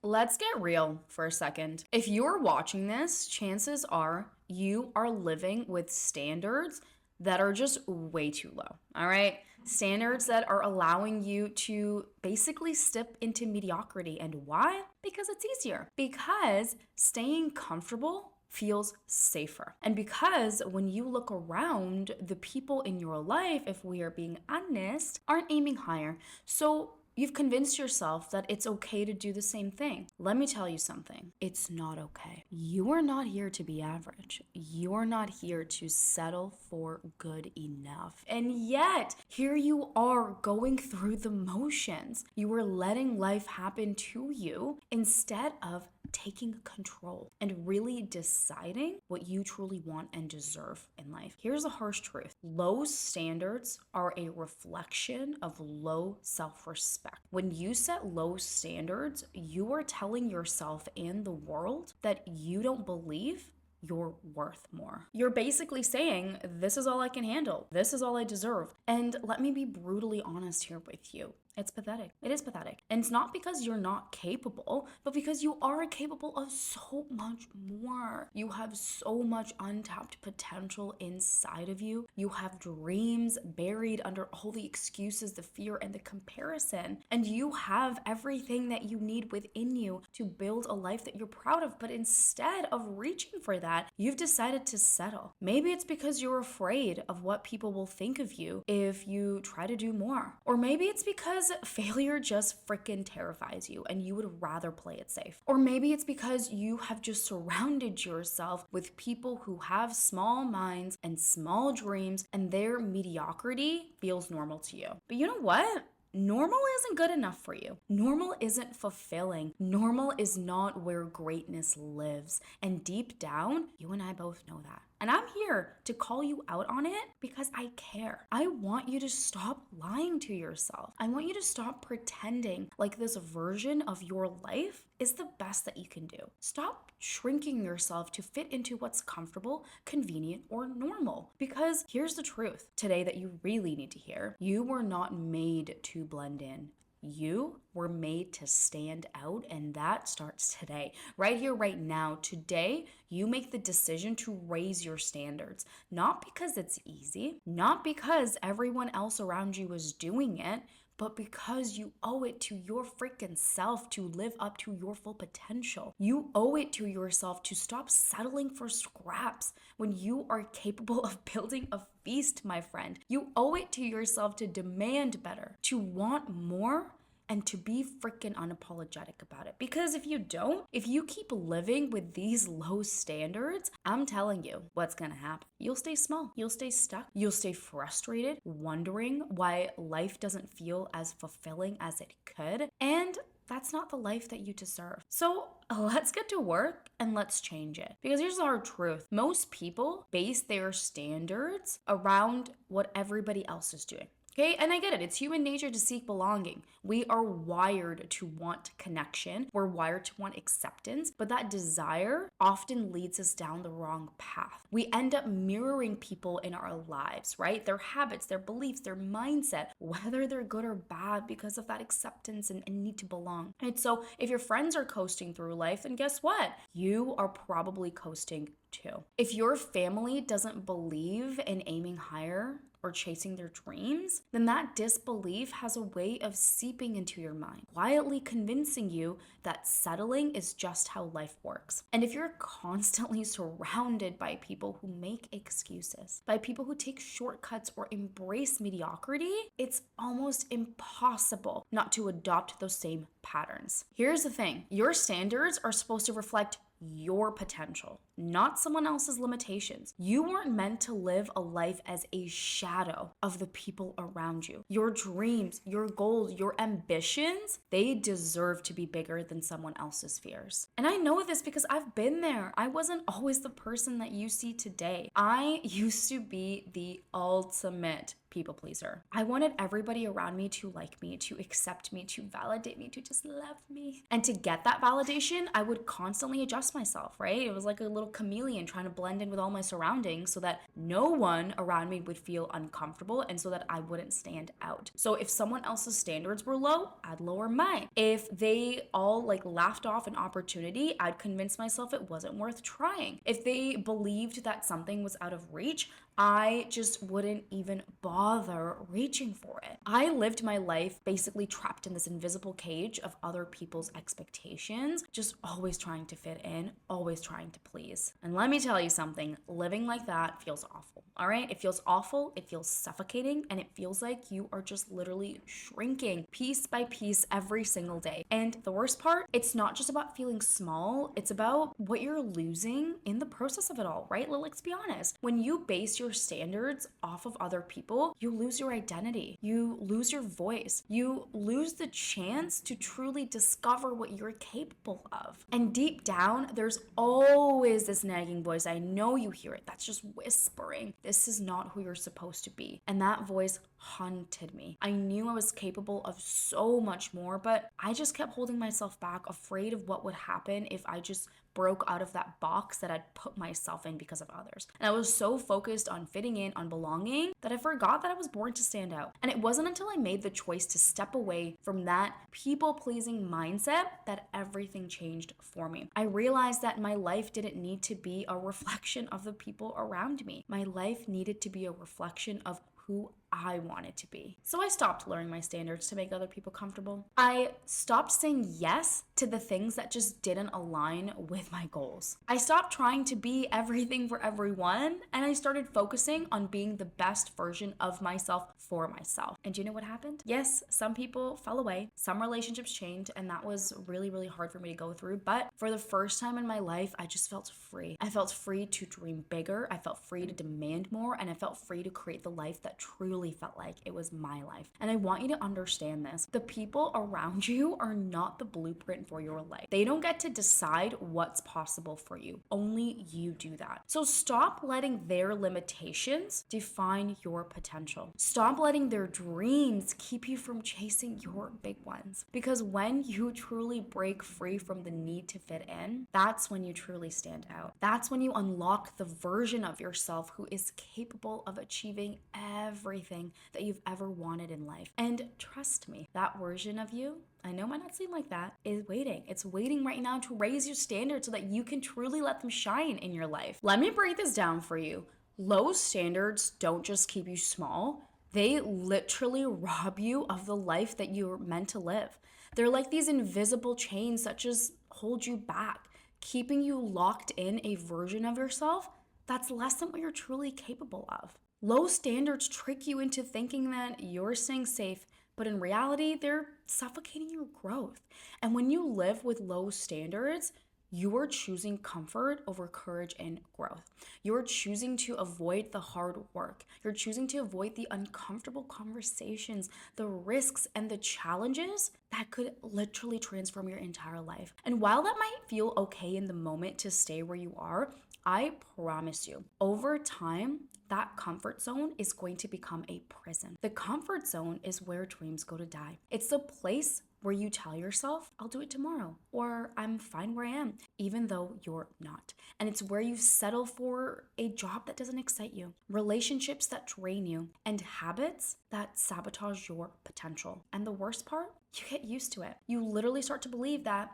let's get real for a second. If you're watching this, chances are you are living with standards that are just way too low, all right? Standards that are allowing you to basically step into mediocrity. And why? Because it's easier. Because staying comfortable feels safer. And because when you look around, the people in your life, if we are being honest, aren't aiming higher. So you've convinced yourself that it's okay to do the same thing. Let me tell you something. It's not okay. You are not here to be average. You are not here to settle for good enough. And yet, here you are going through the motions. You are letting life happen to you instead of taking control and really deciding what you truly want and deserve in life. Here's a harsh truth. Low standards are a reflection of low self-respect. When you set low standards, you are telling yourself and the world that you don't believe you're worth more. You're basically saying, this is all I can handle. This is all I deserve. And let me be brutally honest here with you. It's pathetic. It is pathetic. And it's not because you're not capable, but because you are capable of so much more. You have so much untapped potential inside of you. You have dreams buried under all the excuses, the fear, and the comparison. And you have everything that you need within you to build a life that you're proud of. But instead of reaching for that, you've decided to settle. Maybe it's because you're afraid of what people will think of you if you try to do more. Or maybe it's because failure just freaking terrifies you and you would rather play it safe. Or maybe it's because you have just surrounded yourself with people who have small minds and small dreams and their mediocrity feels normal to you. But you know what? Normal isn't good enough for you. Normal isn't fulfilling. Normal is not where greatness lives. And deep down, you and I both know that. And I'm here to call you out on it because I care. I want you to stop lying to yourself. I want you to stop pretending like this version of your life is the best that you can do. Stop shrinking yourself to fit into what's comfortable, convenient, or normal. Because here's the truth today that you really need to hear. You were not made to blend in. You were made to stand out, and that starts today. Right here, right now. Today, you make the decision to raise your standards. Not because it's easy, not because everyone else around you is doing it, but because you owe it to your freaking self to live up to your full potential. You owe it to yourself to stop settling for scraps when you are capable of building a feast, my friend. You owe it to yourself to demand better, to want more, and to be freaking unapologetic about it. Because if you don't, if you keep living with these low standards, I'm telling you what's gonna happen. You'll stay small, you'll stay stuck, you'll stay frustrated, wondering why life doesn't feel as fulfilling as it could, and that's not the life that you deserve. So let's get to work and let's change it. Because here's the hard truth. Most people base their standards around what everybody else is doing. Okay, and I get it. It's human nature to seek belonging. We are wired to want connection. We're wired to want acceptance, but that desire often leads us down the wrong path. We end up mirroring people in our lives, right? Their habits, their beliefs, their mindset, whether they're good or bad because of that acceptance and need to belong. And so if your friends are coasting through life, then guess what? You are probably coasting too. If your family doesn't believe in aiming higher or chasing their dreams, then that disbelief has a way of seeping into your mind, quietly convincing you that settling is just how life works. And if you're constantly surrounded by people who make excuses, by people who take shortcuts or embrace mediocrity, it's almost impossible not to adopt those same patterns. Here's the thing, your standards are supposed to reflect your potential, not someone else's limitations. You weren't meant to live a life as a shadow of the people around you. Your dreams, your goals, your ambitions, they deserve to be bigger than someone else's fears. And I know this because I've been there. I wasn't always the person that you see today. I used to be the ultimate people pleaser. I wanted everybody around me to like me, to accept me, to validate me, to just love me. And to get that validation, I would constantly adjust myself, right? It was like a little chameleon trying to blend in with all my surroundings so that no one around me would feel uncomfortable and so that I wouldn't stand out. So if someone else's standards were low, I'd lower mine. If they all like laughed off an opportunity, I'd convince myself it wasn't worth trying. If they believed that something was out of reach, I just wouldn't even bother reaching for it. I lived my life basically trapped in this invisible cage of other people's expectations, just always trying to fit in, always trying to please. And let me tell you something, living like that feels awful, all right? It feels awful, it feels suffocating, and it feels like you are just literally shrinking piece by piece every single day. And the worst part, it's not just about feeling small, it's about what you're losing in the process of it all, right? Let's be honest. When you base your standards off of other people, you lose your identity, you lose your voice, you lose the chance to truly discover what you're capable of. And deep down, there's always this nagging voice. I know you hear it. That's just whispering, this is not who you're supposed to be. And that voice haunted me. I knew I was capable of so much more, but I just kept holding myself back, afraid of what would happen if I just broke out of that box that I'd put myself in because of others. And I was so focused on fitting in, on belonging, that I forgot that I was born to stand out. And it wasn't until I made the choice to step away from that people-pleasing mindset that everything changed for me. I realized that my life didn't need to be a reflection of the people around me. My life needed to be a reflection of who I wanted to be. So I stopped lowering my standards to make other people comfortable. I stopped saying yes to the things that just didn't align with my goals. I stopped trying to be everything for everyone, and I started focusing on being the best version of myself for myself. And do you know what happened? Yes, some people fell away, some relationships changed, and that was really, really hard for me to go through. But for the first time in my life, I just felt free. I felt free to dream bigger, I felt free to demand more, and I felt free to create the life that truly felt like it was my life. And I want you to understand this. The people around you are not the blueprint for your life. They don't get to decide what's possible for you. Only you do that. So stop letting their limitations define your potential. Stop letting their dreams keep you from chasing your big ones. Because when you truly break free from the need to fit in, that's when you truly stand out. That's when you unlock the version of yourself who is capable of achieving everything that you've ever wanted in life. And trust me, that version of you, I know it might not seem like that, is waiting. It's waiting right now to raise your standards so that you can truly let them shine in your life. Let me break this down for you. Low standards don't just keep you small, they literally rob you of the life that you're meant to live. They're like these invisible chains that just hold you back, keeping you locked in a version of yourself that's less than what you're truly capable of. Low standards trick you into thinking that you're staying safe, but in reality, they're suffocating your growth. And when you live with low standards, you are choosing comfort over courage and growth. You're choosing to avoid the hard work. You're choosing to avoid the uncomfortable conversations, the risks, and the challenges that could literally transform your entire life. And while that might feel okay in the moment to stay where you are, I promise you, over time, that comfort zone is going to become a prison. The comfort zone is where dreams go to die. It's the place where you tell yourself, I'll do it tomorrow, or I'm fine where I am, even though you're not. And it's where you settle for a job that doesn't excite you, relationships that drain you, and habits that sabotage your potential. And the worst part, you get used to it. You literally start to believe that,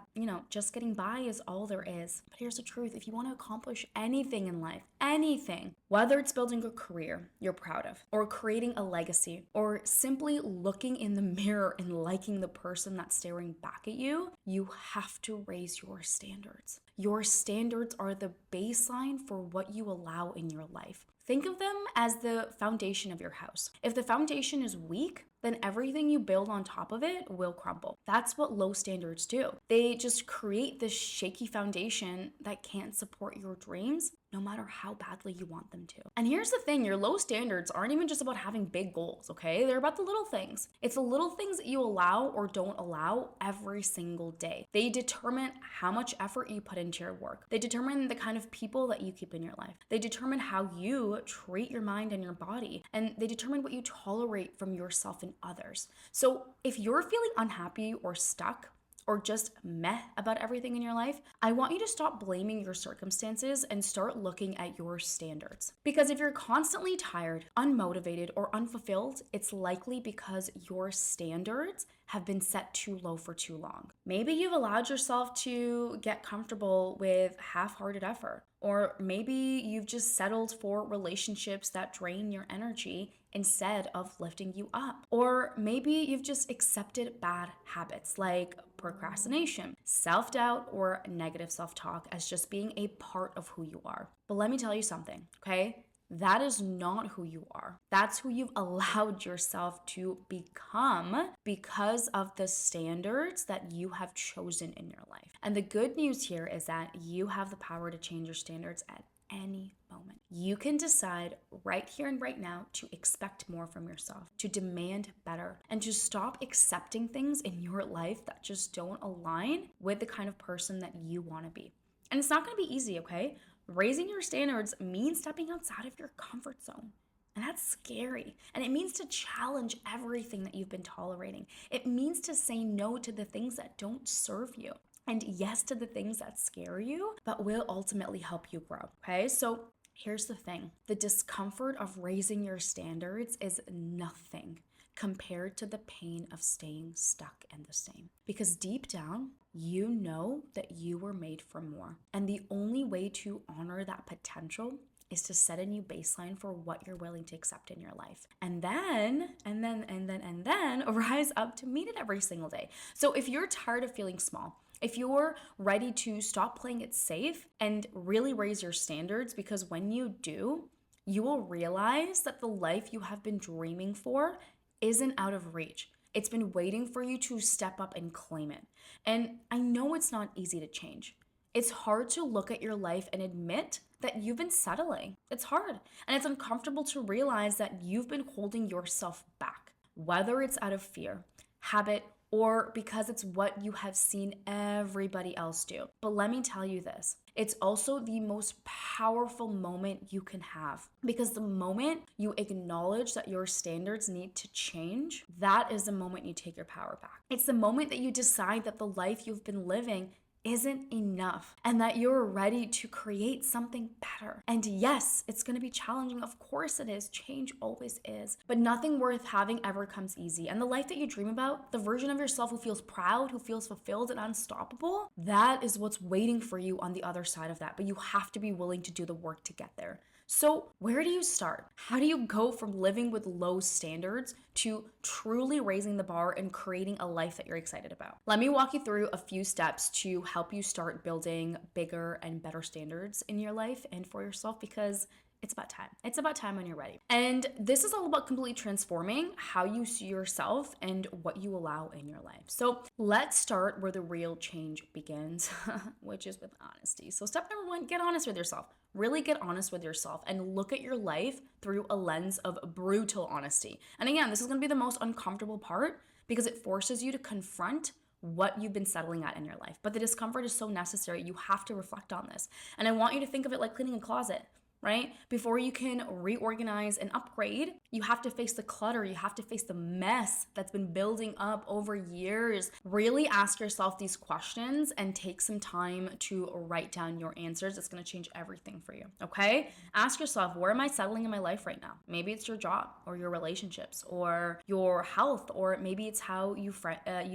just getting by is all there is. But here's the truth. If you want to accomplish anything in life, anything, whether it's building a career you're proud of, or creating a legacy, or simply looking in the mirror and liking the person that's staring back at you, you have to raise your standards. Your standards are the baseline for what you allow in your life. Think of them as the foundation of your house. If the foundation is weak, then everything you build on top of it will crumble. That's what low standards do. They just create this shaky foundation that can't support your dreams no matter how badly you want them to. And here's the thing, your low standards aren't even just about having big goals, okay? They're about the little things. It's the little things that you allow or don't allow every single day. They determine how much effort you put into your work. They determine the kind of people that you keep in your life. They determine how you treat your mind and your body. And they determine what you tolerate from yourself and others. So if you're feeling unhappy or stuck, or just meh about everything in your life, I want you to stop blaming your circumstances and start looking at your standards. Because if you're constantly tired, unmotivated, or unfulfilled, it's likely because your standards have been set too low for too long. Maybe you've allowed yourself to get comfortable with half-hearted effort, or maybe you've just settled for relationships that drain your energy instead of lifting you up. Or maybe you've just accepted bad habits like procrastination, self-doubt, or negative self-talk as just being a part of who you are. But let me tell you something, okay? That is not who you are. That's who you've allowed yourself to become because of the standards that you have chosen in your life. And the good news here is that you have the power to change your standards at any moment. You can decide right here and right now to expect more from yourself, to demand better, and to stop accepting things in your life that just don't align with the kind of person that you want to be. And it's not going to be easy, okay? Raising your standards means stepping outside of your comfort zone. And that's scary. And it means to challenge everything that you've been tolerating. It means to say no to the things that don't serve you. And yes to the things that scare you, but will ultimately help you grow, okay? So here's the thing. The discomfort of raising your standards is nothing compared to the pain of staying stuck and the same. Because deep down, you know that you were made for more. And the only way to honor that potential is to set a new baseline for what you're willing to accept in your life. And then rise up to meet it every single day. So if you're tired of feeling small, if you're ready to stop playing it safe and really raise your standards, because when you do, you will realize that the life you have been dreaming for isn't out of reach. It's been waiting for you to step up and claim it. And I know it's not easy to change. It's hard to look at your life and admit that you've been settling. It's hard. And it's uncomfortable to realize that you've been holding yourself back, whether it's out of fear, habit, or because it's what you have seen everybody else do. But let me tell you this, it's also the most powerful moment you can have, because the moment you acknowledge that your standards need to change, that is the moment you take your power back. It's the moment that you decide that the life you've been living isn't enough and that you're ready to create something better. And yes, it's going to be challenging. Of course it is. Change always is. But nothing worth having ever comes easy. And the life that you dream about, the version of yourself who feels proud, who feels fulfilled and unstoppable, that is what's waiting for you on the other side of that. But you have to be willing to do the work to get there. So where do you start? How do you go from living with low standards to truly raising the bar and creating a life that you're excited about? Let me walk you through a few steps to help you start building bigger and better standards in your life and for yourself, because it's about time. It's about time when you're ready. And this is all about completely transforming how you see yourself and what you allow in your life. So let's start where the real change begins, which is with honesty. So step number one, get honest with yourself. Really get honest with yourself and look at your life through a lens of brutal honesty. And again, this is going to be the most uncomfortable part because it forces you to confront what you've been settling at in your life. But the discomfort is so necessary. You have to reflect on this. And I want you to think of it like cleaning a closet. Right? Before you can reorganize and upgrade, you have to face the clutter. You have to face the mess that's been building up over years. Really ask yourself these questions and take some time to write down your answers. It's going to change everything for you. Okay? Ask yourself, where am I settling in my life right now? Maybe it's your job or your relationships or your health, or maybe it's how you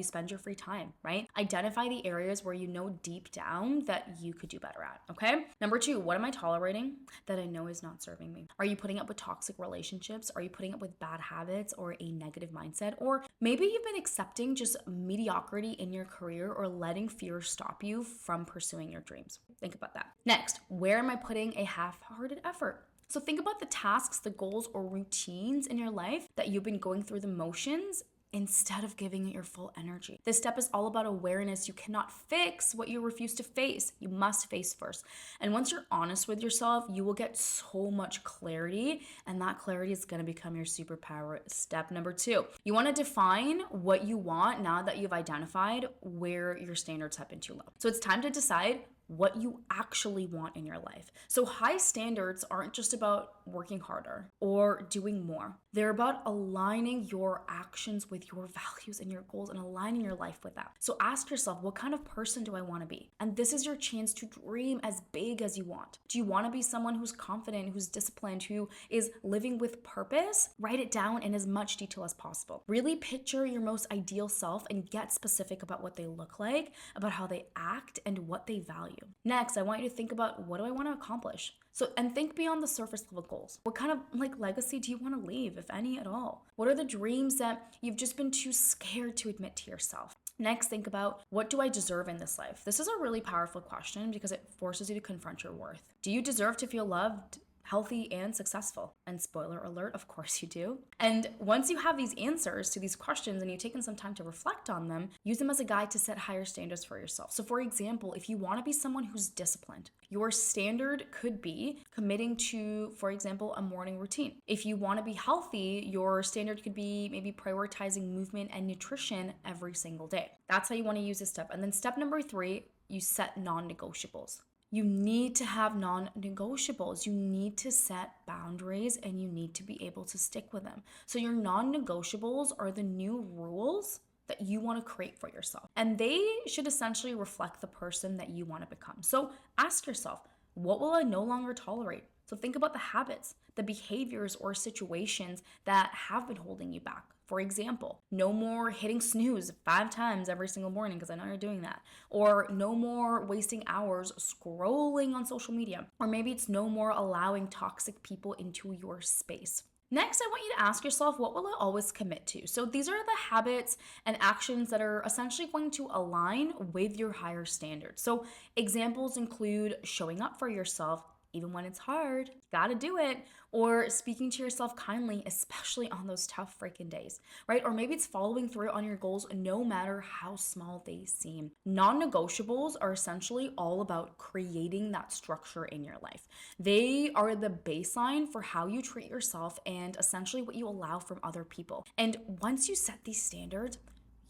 spend your free time, right? Identify the areas where you know deep down that you could do better at. Okay? Number two, what am I tolerating that I know is not serving me? Are you putting up with toxic relationships? Are you putting up with bad habits or a negative mindset? Or maybe you've been accepting just mediocrity in your career or letting fear stop you from pursuing your dreams. Think about that. Next, where am I putting a half-hearted effort? So think about the tasks, the goals, or routines in your life that you've been going through the motions instead of giving it your full energy. This step is all about awareness. You cannot fix what you refuse to face. You must face first. And once you're honest with yourself, you will get so much clarity, and that clarity is going to become your superpower. Step number 2, you want to define what you want now that you've identified where your standards have been too low. So it's time to decide what you actually want in your life. So high standards aren't just about working harder or doing more. They're about aligning your actions with your values and your goals and aligning your life with that. So ask yourself, what kind of person do I want to be? And this is your chance to dream as big as you want. Do you want to be someone who's confident, who's disciplined, who is living with purpose? Write it down in as much detail as possible. Really picture your most ideal self and get specific about what they look like, about how they act, and what they value. Next, I want you to think about, what do I want to accomplish? And think beyond the surface level goals. What kind of legacy do you want to leave, if any at all? What are the dreams that you've just been too scared to admit to yourself? Next, think about, what do I deserve in this life? This is a really powerful question because it forces you to confront your worth. Do you deserve to feel loved, healthy, and successful? And spoiler alert, of course you do. And once you have these answers to these questions and you've taken some time to reflect on them, use them as a guide to set higher standards for yourself. So for example, if you want to be someone who's disciplined, your standard could be committing to, for example, a morning routine. If you want to be healthy, your standard could be maybe prioritizing movement and nutrition every single day. That's how you want to use this step. And then step number 3, you set non-negotiables. You need to have non-negotiables. You need to set boundaries and you need to be able to stick with them. So your non-negotiables are the new rules that you want to create for yourself. And they should essentially reflect the person that you want to become. So ask yourself, what will I no longer tolerate? So think about the habits, the behaviors or situations that have been holding you back. For example, no more hitting snooze 5 times every single morning, because I know you're doing that. Or no more wasting hours scrolling on social media. Or maybe it's no more allowing toxic people into your space. Next, I want you to ask yourself, what will I always commit to? So these are the habits and actions that are essentially going to align with your higher standards. So examples include showing up for yourself, even when it's hard, you gotta do it. Or speaking to yourself kindly, especially on those tough freaking days, right? Or maybe it's following through on your goals no matter how small they seem. Non-negotiables are essentially all about creating that structure in your life. They are the baseline for how you treat yourself and essentially what you allow from other people. And once you set these standards,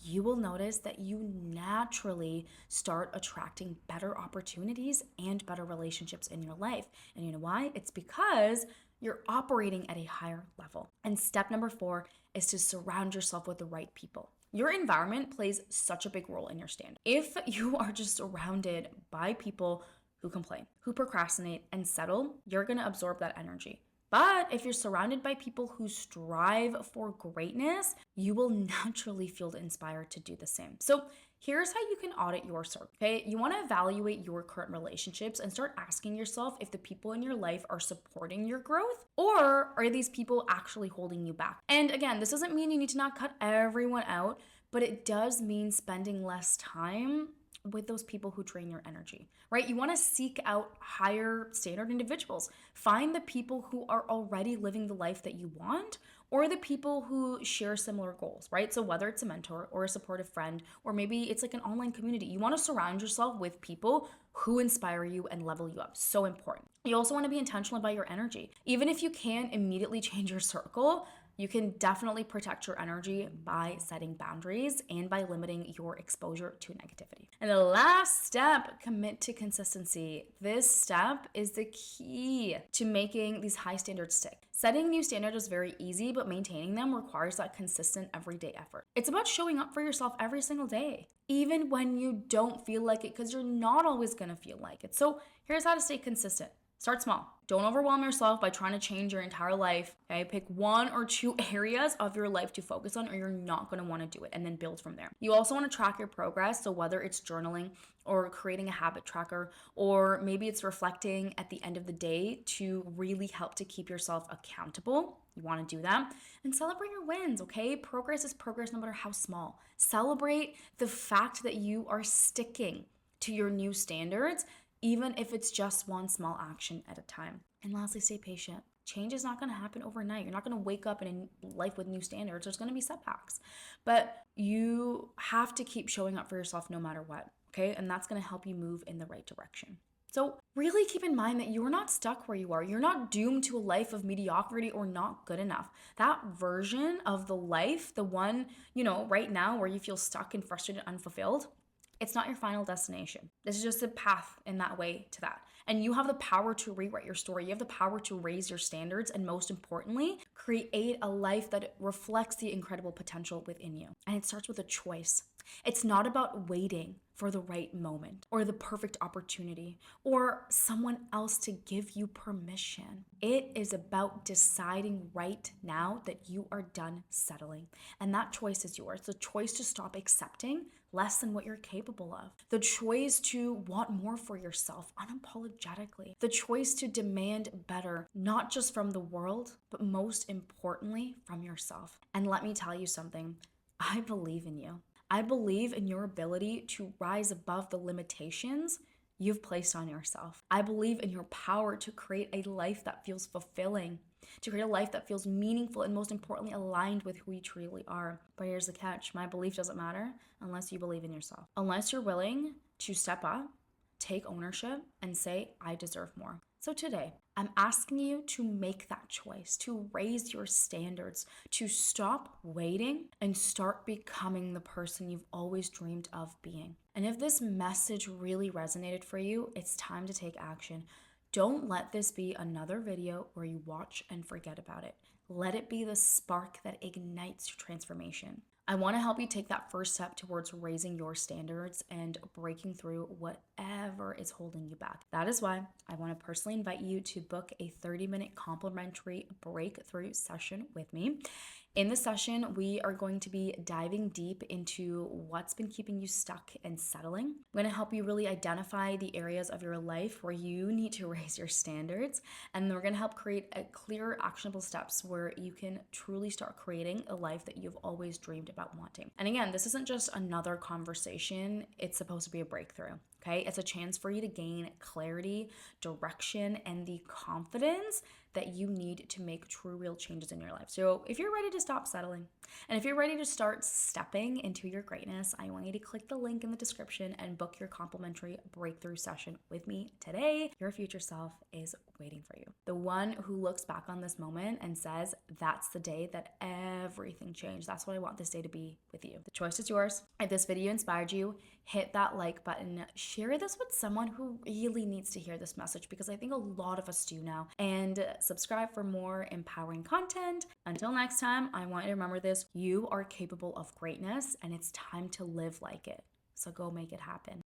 you will notice that you naturally start attracting better opportunities and better relationships in your life. And you know why? It's because you're operating at a higher level. And step number 4 is to surround yourself with the right people. Your environment plays such a big role in your standard. If you are just surrounded by people who complain, who procrastinate, and settle, you're going to absorb that energy. But if you're surrounded by people who strive for greatness, you will naturally feel inspired to do the same. So here's how you can audit your circle, okay? You want to evaluate your current relationships and start asking yourself if the people in your life are supporting your growth or are these people actually holding you back? And again, this doesn't mean you need to not cut everyone out, but it does mean spending less time with those people who drain your energy, right? You want to seek out higher standard individuals. Find the people who are already living the life that you want or the people who share similar goals, right? So whether it's a mentor or a supportive friend, or maybe it's like an online community, you want to surround yourself with people who inspire you and level you up. So important. You also want to be intentional about your energy. Even if you can't immediately change your circle, you can definitely protect your energy by setting boundaries and by limiting your exposure to negativity. And the last step, commit to consistency. This step is the key to making these high standards stick. Setting new standards is very easy, but maintaining them requires that consistent everyday effort. It's about showing up for yourself every single day, even when you don't feel like it, because you're not always gonna feel like it. So here's how to stay consistent. Start small. Don't overwhelm yourself by trying to change your entire life, okay? Pick 1 or 2 areas of your life to focus on or you're not gonna wanna do it, and then build from there. You also wanna track your progress, so whether it's journaling or creating a habit tracker, or maybe it's reflecting at the end of the day to really help to keep yourself accountable. You wanna do that. And celebrate your wins, okay? Progress is progress no matter how small. Celebrate the fact that you are sticking to your new standards, even if it's just one small action at a time. And lastly, stay patient. Change is not going to happen overnight. You're not going to wake up in a life with new standards. There's going to be setbacks, but you have to keep showing up for yourself no matter what. Okay. And that's going to help you move in the right direction. So really keep in mind that you're not stuck where you are. You're not doomed to a life of mediocrity or not good enough. That version of the life, the one, right now where you feel stuck and frustrated, unfulfilled, it's not your final destination. This is just a path in that way to that. And you have the power to rewrite your story. You have the power to raise your standards and, most importantly, create a life that reflects the incredible potential within you. And it starts with a choice. It's not about waiting for the right moment or the perfect opportunity or someone else to give you permission. It is about deciding right now that you are done settling. And that choice is yours. The choice to stop accepting less than what you're capable of. The choice to want more for yourself unapologetically. The choice to demand better, not just from the world, but most importantly, from yourself. And let me tell you something. I believe in you. I believe in your ability to rise above the limitations you've placed on yourself. I believe in your power to create a life that feels fulfilling, to create a life that feels meaningful, and most importantly, aligned with who you truly are. But here's the catch. My belief doesn't matter unless you believe in yourself. Unless you're willing to step up, take ownership, and say, I deserve more. So today, I'm asking you to make that choice, to raise your standards, to stop waiting and start becoming the person you've always dreamed of being. And if this message really resonated for you, it's time to take action. Don't let this be another video where you watch and forget about it. Let it be the spark that ignites transformation. I want to help you take that first step towards raising your standards and breaking through whatever is holding you back. That is why I want to personally invite you to book a 30-minute complimentary breakthrough session with me. In this session, we are going to be diving deep into what's been keeping you stuck and settling. I'm going to help you really identify the areas of your life where you need to raise your standards. And we're going to help create a clear, actionable steps where you can truly start creating a life that you've always dreamed about wanting. And again, this isn't just another conversation. It's supposed to be a breakthrough. Okay, it's a chance for you to gain clarity, direction, and the confidence that you need to make true, real changes in your life. So if you're ready to stop settling, and if you're ready to start stepping into your greatness, I want you to click the link in the description and book your complimentary breakthrough session with me today. Your future self is waiting for you. The one who looks back on this moment and says, that's the day that everything changed. That's what I want this day to be with you. The choice is yours. If this video inspired you, hit that like button, share this with someone who really needs to hear this message, because I think a lot of us do now, and subscribe for more empowering content. Until next time, I want you to remember this: you are capable of greatness and it's time to live like it. So go make it happen.